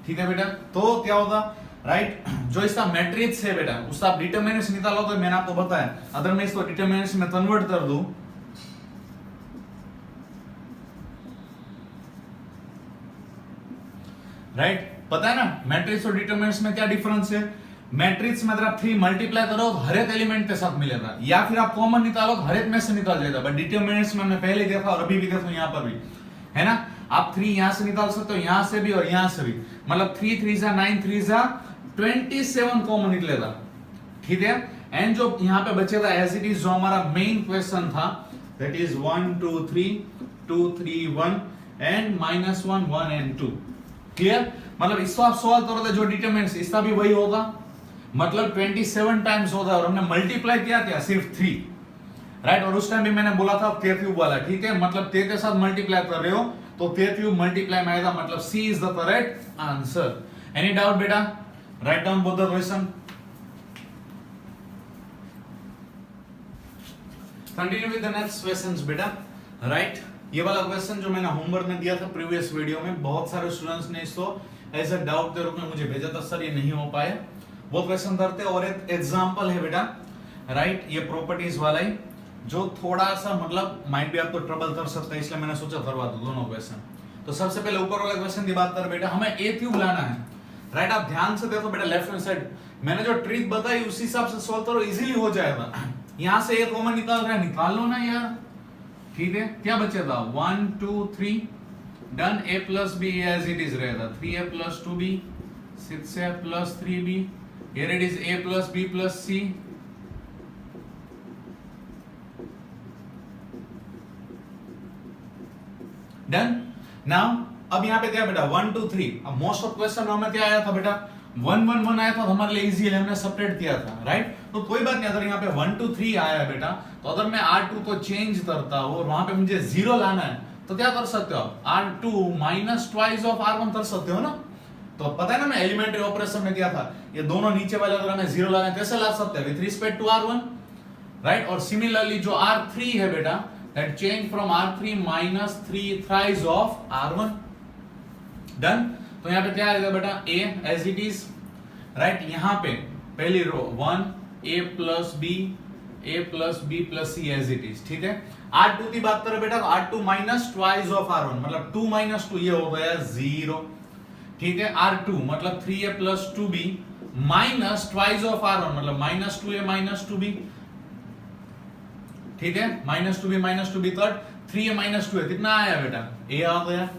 ठीक है बेटा। तो क्या होगा, राइट, जो इसका मैट्रिक्स है बेटा उसका आप डिटरमिनेंट्स निकालो, तो मैंने आपको बताया, अगर मैं इसको डिटरमिनेंट्स में कन्वर्ट कर दूं, राइट, पता है ना मैट्रिक्स और डिटरमिनेंट्स में क्या डिफरेंस है। मैट्रिक्स में अगर आप 3 मल्टीप्लाई करो तो हर एक एलिमेंट के साथ मिलेगा, या फिर आप कॉमन निकालो तो हर एक में से निकल जाएगा, बट डिटरमिनेंट्स में हमने पहले देखा और अभी भी देखो यहाँ पर भी है ना, आप 3 यहां से निकाल सकते हो, यहां से भी और यहां से भी, मतलब 3 3 जा 9 3 जा 27 कॉमन निकलेगा, ठीक है। एंड जो यहाँ पे बचेगा एज इट इज, जो हमारा मेन क्वेश्चन था that is 1 2 3 2 3 1 and minus 1 1 and 2 clear. मतलब इसको आप सॉल्व करोगे जो डिटरमिनेंट्स इसका भी वही होगा, मतलब 27 टाइम्स होगा और हमने मल्टीप्लाई किया सिर्फ 3, राइट। और उस टाइम भी मैंने बोला था 13 क्यूब वाला, ठीक है, मतलब 13 के साथ मल्टीप्लाई कर रहे हो तो 13 क्यूब मल्टीप्लाई में आएगा, मतलब C is the correct answer. Any doubt बेटा? Write down both the question. Continue with the next questions बेटा, राइट। ये वाला क्वेश्चन जो मैंने होमवर्क में दिया था प्रीवियस वीडियो में, बहुत सारे स्टूडेंट्स ने इसको एज अ डाउट के रूप में मुझे भेजा था, सर ये नहीं हो पाए, वो क्वेश्चन करते। और एक एग्जांपल है बेटा, राइट, ये प्रॉपर्टीज वाला ही जो थोड़ा सा मतलब माइट भी आपको ट्रबल कर सकता है, इसलिए मैंने सोचा करवा दूं दोनों क्वेश्चन। तो सबसे पहले ऊपर वाला क्वेश्चन की बात कर बेटा, हमें ए क्यूब लाना है, राइट। आप ध्यान से देखो बेटा, लेफ्ट हैंड साइड मैंने जो ट्रिक बताई उसी हिसाब से सॉल्व करो, इजीली हो जाएगा। यहां से ए कॉमन निकाल रहा है, निकाल लो ना यार, ठीक है। क्या बचेगा 1 2 3 done, a plus B as it is रहेगा, 3a plus 2b 6a plus 3b, here it is a plus b plus c, done. Now अब यहाँ पे क्या बेटा 1 2 3, अब मोस्ट ऑफ क्वेश्चन में क्या आया था बेटा 1 1 1 आया था, तो हमारे लिए इजी है, हमने सेपरेट किया था, राइट। तो कोई बात नहीं, अगर यहाँ पे 1 2 3 आया बेटा, तो अगर मैं R2 को चेंज करता हूँ और वहां पे मुझे 0 लाना है तो क्या कर सकते हो, R2 minus twice of R1 कर सकते हो ना। तो पता है ना, मैं एलिमेंट्री ऑपरेशन में किया था, ये दोनों नीचे वाले अगर हमें 0 लाना है कैसे ला सकते हैं, with respect to R1, right. और सिमिलरली जो R3 है बेटा, that change from R3 minus 3 thrice of R1, done. तो यहाँ पे क्या आएगा बेटा a as it is, right. यहाँ पे पहली row 1 a plus b plus c as it is, ठीक है। R2 की बात करें बेटा, R2 minus twice of R1, मतलब 2 माइनस 2 ये हो गया 0, ठीक है। R2 मतलब 3a plus 2b minus twice of R1, मतलब माइनस 2a माइनस 2b, ठीक है, minus 2b cut, 3a minus 2a कितना आया बेटा, a आ गया,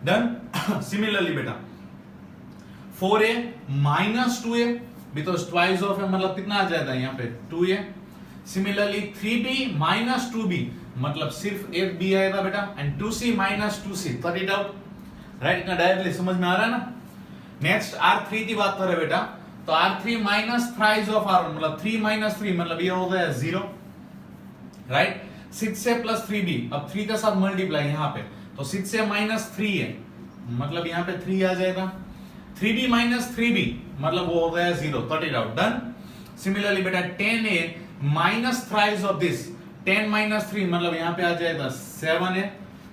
डन। सिमिलरली बेटा 4a minus 2a, because twice of है, मतलब कितना आ जाएगा यहाँ पे 2a। Similarly 3b minus 2b, मतलब सिर्फ एक b आएगा बेटा, and 2c minus 2c, cut it out, right. इतना डायरेक्टली समझ में आ रहा है ना। नेक्स्ट R3 की बात करें बेटा, तो R3 minus thrice of R1, मतलब 3 माइनस 3, मतलब ये हो गया 0, राइट। 6a प्लस 3b, अब 3 के साथ मल्टीप्लाई यहाँ पे, तो 6a माइनस 3 है, मतलब यहाँ पे 3 आ जाएगा, 3b माइनस 3b, मतलब वो हो गया 0, cut it out, done. Similarly बेटा 10a minus thrice of this, 10 minus 3, मतलब यहाँ पे आ जाएगा 7a,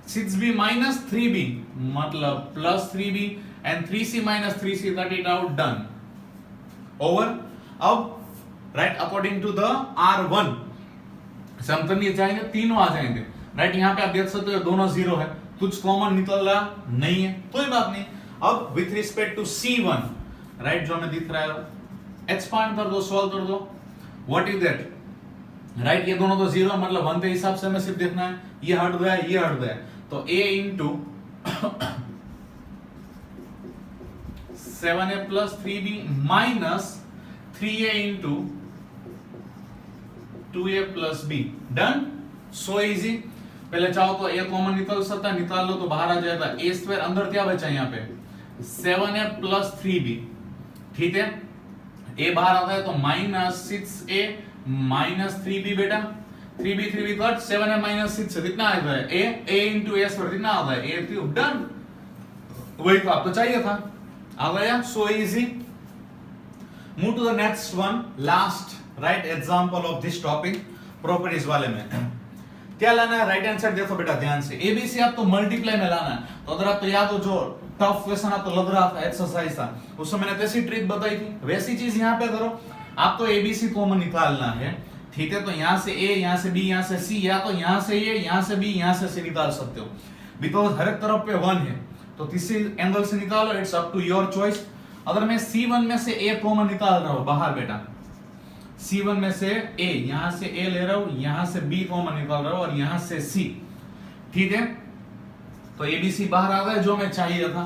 6b माइनस 3b, मतलब plus 3b, and 3c minus 3c, cut it out, done, over. अब right according to the R1 समतल ये जाएंगे, तीनों आ जाएंगे, राइट। यहाँ पे आप देख सकते हो दोनों 0 है, कुछ कॉमन निकल रहा नहीं है, कोई बात नहीं। अब with respect to C1, right, जो हमें दिख रहा है, एक्सपांड कर दो, सॉल्व कर दो, व्हाट इज दैट, राइट। ये दोनों तो 0, मतलब 1 के हिसाब से हमें सिर्फ देखना है, ये हट गया, ये हट गया, तो a into 7a plus 3b minus 3a into 2a plus b, done. So easy. पहले चाहो तो a कॉमन निकल सकता है, निकाल लो तो बाहर आ जाएगा a स्क्वायर, अंदर क्या बचा यहाँ पे 7a प्लस 3b, ठीक है। a बाहर आता है तो माइनस 6a माइनस 3b बेटा, 3b कट, 7a माइनस 6 कितना आएगा a इंटू a स्क्वायर कितना आता है a क्यूब, डन। वही तो आपको चाहिए था, आ गया, so easy. Move to the next one, last right example of this topic, properties वाले में क्या लाना है, राइट हैंड साइड देखो बेटा ध्यान से, एबीसी आपको मल्टीप्लाई में लाना है। तो अगर आपको याद हो जो टफ क्वेश्चन आपको लग रहा था, एक्सरसाइज था, उसमें मैंने कैसी ट्रिक बताई थी, वैसी चीज यहाँ पे करो। आपको एबीसी कॉमन निकालना है, ठीक है। तो यहाँ से ए, यहाँ से बी, यहाँ से सी, या तो यहाँ से ए, यहाँ से बी, यहाँ से सी निकाल सकते हो, बिकॉज हर एक तरफ पे 1 है, तो किसी एंगल से निकालो, it's up to your choice. अगर मैं C1 में से ए कॉमन निकाल रहा हूं बाहर बेटा, C1 में से A, यहां से A ले रहा हूं, यहां से B कॉमन निकाल रहा हूं और यहां से C, ठीक है। तो ABC बाहर आ गया जो मैं चाहिए था,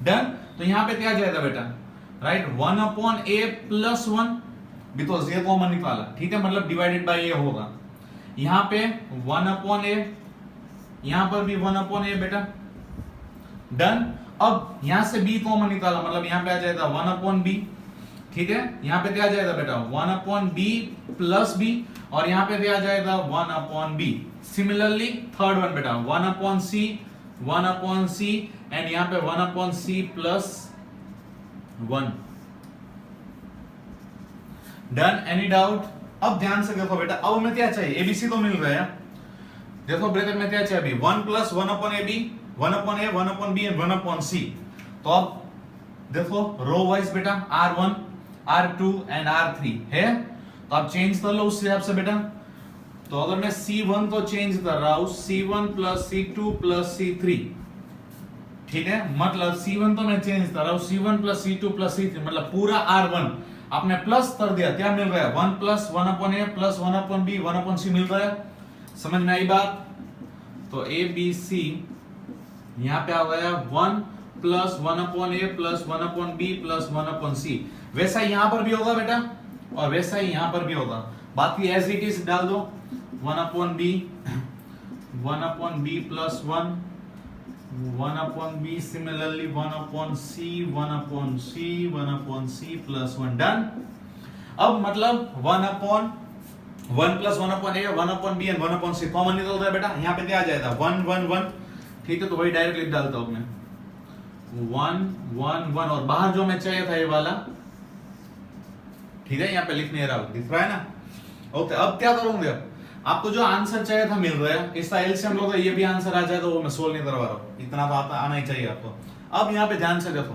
डन। तो यहां पे क्या जाएगा बेटा, right 1 upon A plus 1, because A common निकाला, ठीक है, मतलब डिवाइडेड बाय A होगा। यहाँ पे 1/a, यहाँ पर भी 1/a बेटा। डन। अब यहां से b कॉमन निकाला, मतलब यहाँ पे आ जाएगा 1/b, ठीक है। यहाँ पे क्या आ जाएगा बेटा 1/b प्लस b, और यहाँ पे क्या आ जाएगा 1/b। सिमिलरली थर्ड वन बेटा 1/c एंड यहाँ पे 1/c plus 1। Done. Any doubt? अब ध्यान से देखो बेटा, अब हमें क्या चाहिए, एबीसी तो मिल रहा है। देखो ब्रैकेट में क्या चाहिए अभी, 1 plus 1/ab, 1/a, 1/b and 1/c। तो अब देखो रो वाइज बेटा R1, R2 एंड R3 है, तो आप चेंज कर लो उस हिसाब से बेटा। तो अगर मैं C1 तो चेंज कर रहा हूं C1 plus C2 plus C3, ठीक है। मतलब C1 तो मैं चेंज कर रहा हूं C1 plus C2 plus C3, मतलब पूरा R1 आपने प्लस कर दिया, क्या मिल रहा है 1 plus 1/a plus 1/b 1/c मिल रहा है। समझ में आई बात? तो A B C यहां पे आ गया 1 plus 1/a plus 1/b plus 1/c। वैसा यहां पर भी होगा बेटा और वैसा ही यहां पर भी होगा। बाकी एज इट इज डाल दो 1/b plus 1 1/b, similarly 1/c 1/c plus 1। Done. अब मतलब 1 plus 1/a 1/b and 1/c common निकल रहा है बेटा। यहाँ पे क्या आ जाएगा 1 1 1, ठीक है। तो वही डायरेक्ट लिख डालता हूं मैं 1 1 1, और बाहर जो मैं चाहिए था ये वाला, ठीक है, यहाँ पे लिख नहीं रहा हूं, दिख रहा है ना। ओके, अब क्या करूंगे, आपको जो आंसर चाहिए था मिल रहा है, इसका एलसीएम लो तो ये भी आंसर आ जाए, तो वो मैं सोल्व नहीं करवा रहा हूं, इतना तो आता आना ही चाहिए आपको। अब यहाँ पे ध्यान से देखो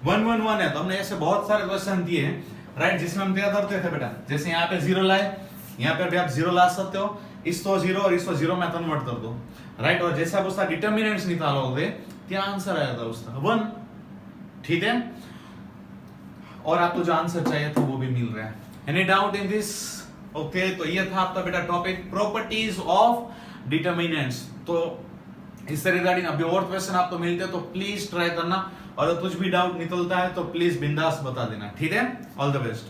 1 1 1 है, तो हमने ऐसे बहुत सारे क्वेश्चन दिए हैं राइट, जिसमें हम क्या करते थे बेटा, जैसे यहाँ पे 0 लाए, यहाँ पे भी आप 0 ला सकते हो, इसको 0 और इसको 0 में कन्वर्ट कर दो राइट, और जैसे आप उसका डिटर्मिनेंट्स निकालोगे क्या आंसर आया था उसका 1, ठीक है। और आपको जो आंसर चाहिए था वो भी मिल रहा है। Any doubt in this? Okay, तो ये था आपका बेटा टॉपिक प्रॉपर्टीज ऑफ डिटर्मिनेंट्स। तो इससे रिगार्डिंग अभी और क्वेश्चन आपको मिलते हैं तो प्लीज ट्राई करना, और अगर कुछ भी डाउट निकलता है तो प्लीज बिंदास बता देना, ठीक है। All the best.